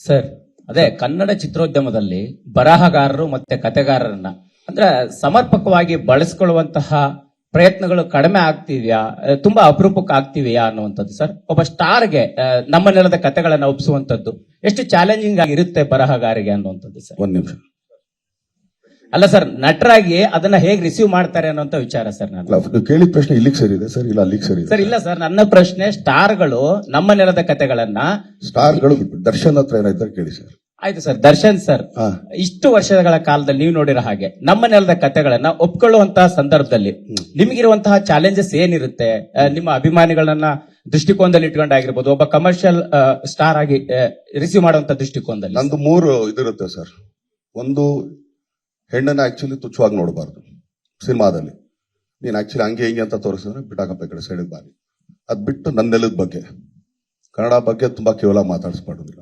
Sir ಅದೇ ಕನ್ನಡ ಚಿತ್ರೋದ್ಯಮದಲ್ಲಿ ಬರಹಗಾರರು ಮತ್ತೆ ಕತೆಗಾರರನ್ನ ಅಂದ್ರೆ ಸಮರ್ಪಕವಾಗಿ ಬಳಸ್ಕೊಳ್ಳುವಂತಹ ಪ್ರಯತ್ನಗಳು ಕಡಿಮೆ ಆಗ್ತಿವ್ಯಾ, ತುಂಬಾ ಅಪರೂಪಕ್ಕೆ ಆಗ್ತಿವೆಯಾ ಅನ್ನುವಂಥದ್ದು ಸರ್. ಒಬ್ಬ ಸ್ಟಾರ್ಗೆ ನಮ್ಮ ನೆಲದ ಕತೆಗಳನ್ನ ಒಪ್ಪಿಸುವಂತದ್ದು ಎಷ್ಟು ಚಾಲೆಂಜಿಂಗ್ ಆಗಿರುತ್ತೆ ಬರಹಗಾರಿಗೆ ಅನ್ನುವಂಥದ್ದು ಸರ್. ಒಂದ್ ನಿಮಿಷ ಅಲ್ಲ ಸರ್, ನಟರಾಗಿ ಅದನ್ನ ಹೇಗೆ ರಿಸೀವ್ ಮಾಡ್ತಾರೆ ಅನ್ನೋಂಥ ವಿಚಾರ ಸರ್. ನಾನು ಕೇಳಿದ ಪ್ರಶ್ನೆ ಇಲ್ಲಿಗೆ ಸರಿ ಇದೆ ಸರ್, ಇಲ್ಲ ಅಲ್ಲಿಗೆ ಸರಿ ಸರ್. ಇಲ್ಲ ಸರ್, ನನ್ನ ಪ್ರಶ್ನೆ ಸ್ಟಾರ್ಗಳು ನಮ್ಮ ನೆಲದ ಕತೆಗಳನ್ನ ಸ್ಟಾರ್ಗಳು ದರ್ಶನ್ ಹತ್ರ ಏನಾಯ್ತಾರೆ ಕೇಳಿ ಸರ್. ಆಯ್ತು ಸರ್. ದರ್ಶನ್ ಸರ್ ಇಷ್ಟು ವರ್ಷಗಳ ಕಾಲದಲ್ಲಿ ನೀವು ನೋಡಿರೋ ಹಾಗೆ ನಮ್ಮ ನೆಲದ ಕತೆಗಳನ್ನ ಒಪ್ಕೊಳ್ಳುವಂತಹ ಸಂದರ್ಭದಲ್ಲಿ ನಿಮಗಿರುವಂತಹ ಚಾಲೆಂಜಸ್ ಏನಿರುತ್ತೆ? ನಿಮ್ಮ ಅಭಿಮಾನಿಗಳನ್ನ ದೃಷ್ಟಿಕೋನದಲ್ಲಿ ಇಟ್ಕೊಂಡಾಗಿರ್ಬೋದು, ಒಬ್ಬ ಕಮರ್ಷಿಯಲ್ ಸ್ಟಾರ್ ಆಗಿ ರಿಸೀವ್ ಮಾಡುವಂತ ದೃಷ್ಟಿಕೋನದಲ್ಲಿ. ನಂದು 3 ಇದಿರುತ್ತೆ ಸರ್. ಒಂದು, ಹೆಣ್ಣನ್ನ ಆಕ್ಚುಲಿ ತುಚ್ಛವಾಗಿ ನೋಡಬಾರ್ದು ಸಿನಿಮಾದಲ್ಲಿ. ನೀನ್ ಆಕ್ಚುಲಿ ಹಂಗೆ ಹಿಂಗೆ ಅಂತ ತೋರಿಸಿದ್ರೆ ಬಿಟ್ಟಾಕಪ್ಪ ಈ ಕಡೆ ಸೈಡ್ ಬಾರಿ. ಅದ್ ಬಿಟ್ಟು ನನ್ನ ನೆಲದ ಬಗ್ಗೆ, ಕನ್ನಡ ಬಗ್ಗೆ ತುಂಬಾ ಕೇವಲ ಮಾತಾಡಿಸ್ಬಾರ್ದಿಲ್ಲ.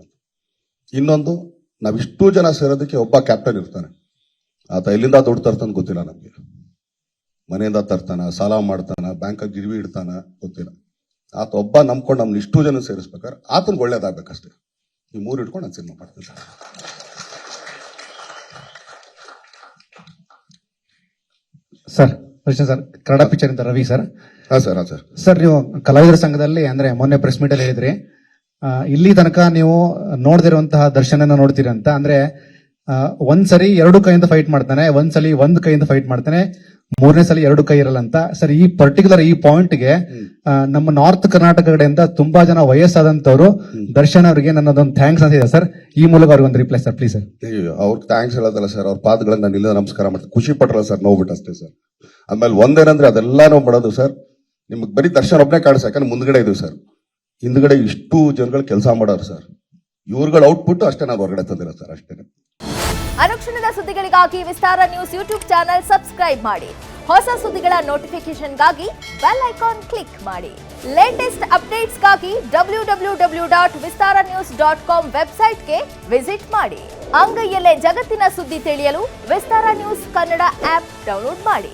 ಇನ್ನೊಂದು, ನಾವಿಷ್ಟು ಜನ ಸೇರೋದಕ್ಕೆ ಒಬ್ಬ ಕ್ಯಾಪ್ಟನ್ ಇರ್ತಾನೆ. ಆತ ಎಲ್ಲಿಂದ ದುಡ್ಡು ತರ್ತಾನೆ ಗೊತ್ತಿಲ್ಲ ನಮ್ಗೆ. ಮನೆಯಿಂದ ತರ್ತಾನ, ಸಾಲ ಮಾಡ್ತಾನ, ಬ್ಯಾಂಕ್ ಗಿರ್ವಿ ಇಡ್ತಾನ ಗೊತ್ತಿಲ್ಲ. ಆತ ಒಬ್ಬ ನಂಬ್ಕೊಂಡು ನಮ್ನ ಇಷ್ಟು ಜನ ಸೇರಿಸ್ಬೇಕಾದ್ರೆ ಆತನ್ಗೆ ಒಳ್ಳೇದಾಗಬೇಕಷ್ಟೇ. ಈ 3 ಇಟ್ಕೊಂಡು ನಾನು ಸಿನಿಮಾ ಮಾಡ್ತೀನಿ ಸರ್. ಸರ್ ಕನ್ನಡ ಪಿಕ್ಚರ್ ಇಂದ ರವಿ ಸರ್. ಹಾ ಸರ್. ಹಾ ಸರ್. ಸರ್, ನೀವು ಕಲಾವಿದರ ಸಂಘದಲ್ಲಿ ಅಂದ್ರೆ ಮೊನ್ನೆ ಪ್ರೆಸ್ ಮೀಟ್ ಅಲ್ಲಿ ಹೇಳಿದ್ರಿ, ಇಲ್ಲಿ ತನಕ ನೀವು ನೋಡ್ದಿರುವಂತಹ ದರ್ಶನ ನೋಡ್ತೀರಿ ಅಂತ. ಅಂದ್ರೆ ಒಂದ್ಸರಿ 2 ಕೈಯಿಂದ ಫೈಟ್ ಮಾಡ್ತಾನೆ, ಒಂದ್ಸಲಿ 1 ಕೈಯಿಂದ ಫೈಟ್ ಮಾಡ್ತಾನೆ, 3ನೇ ಸಲ 2 ಕೈ ಇರಲ್ಲ ಅಂತ. ಸರ್, ಈ ಪರ್ಟಿಕ್ಯುಲರ್ ಈ ಪಾಯಿಂಟ್ಗೆ ನಮ್ಮ ನಾರ್ತ್ ಕರ್ನಾಟಕ ಕಡೆಯಿಂದ ತುಂಬಾ ಜನ ವಯಸ್ಸಾದಂತವ್ರು ದರ್ಶನ್ ಅವರಿಗೆ ನನ್ನದೊಂದು ಥ್ಯಾಂಕ್ಸ್ ಅಂತ ಇದೆ ಸರ್. ಈ ಮೂಲಕ ಅವ್ರಿಗೆ ಒಂದು ರಿಪ್ಲೈ ಸರ್, ಪ್ಲೀಸ್ ಸರ್. ಅವ್ರಿಗೆ ಥ್ಯಾಂಕ್ಸ್ ಹೇಳೋದಲ್ಲ ಸರ್, ಅವ್ರ ಪಾದಗಳನ್ನ ನಾನು ಇಲ್ಲ ನಮಸ್ಕಾರ ಮಾಡ್ತೀನಿ. ಖುಷಿ ಪಟ್ರಲ್ಲ ಸರ್, ನೋಡ್ಬಿಟ್ಟು ಅಷ್ಟೇ ಸರ್. ಆಮೇಲೆ ಒಂದೇನಂದ್ರೆ ಅದೆಲ್ಲ ನಾವು ಮಾಡೋದು ಸರ್, ನಿಮ್ಗೆ ಬರೀ ದರ್ಶನ್ ಒಬ್ಬನೇ ಕಾಣಿಸ್, ಯಾಕಂದ್ರೆ ಮುಂದ್ಗಡೆ ಇದು ಸರ್, ಹಿಂದ್ಗಡೆ ಇಷ್ಟು ಜನಗಳು ಕೆಲಸ ಮಾಡೋರು ಸರ್. ಇವ್ರುಗಳ ಔಟ್ಪುಟ್ ಅಷ್ಟೇ ನಾವು ಹೊರಗಡೆ ತಂದಿರೋ ಸರ್, ಅಷ್ಟೇ. ಅನುಕ್ಷಣದ ಸುದ್ದಿಗಳಿಗಾಗಿ ವಿಸ್ತಾರ ನ್ಯೂಸ್ ಯೂಟ್ಯೂಬ್ ಚಾನೆಲ್ ಸಬ್ಸ್ಕ್ರೈಬ್ ಮಾಡಿ. ಹೊಸ ಸುದ್ದಿಗಳ ನೋಟಿಫಿಕೇಶನ್ಗಾಗಿ ಬೆಲ್ ಐಕಾನ್ ಕ್ಲಿಕ್ ಮಾಡಿ. ಲೇಟೆಸ್ಟ್ ಅಪ್ಡೇಟ್ಸ್ಗಾಗಿ www.vistaranews.com ವೆಬ್ಸೈಟ್ಗೆ ವಿಸಿಟ್ ಮಾಡಿ. ಅಂಗೈಯಲ್ಲೇ ಜಗತ್ತಿನ ಸುದ್ದಿ ತಿಳಿಯಲು ವಿಸ್ತಾರ ನ್ಯೂಸ್ ಕನ್ನಡ ಆಪ್ ಡೌನ್ಲೋಡ್ ಮಾಡಿ.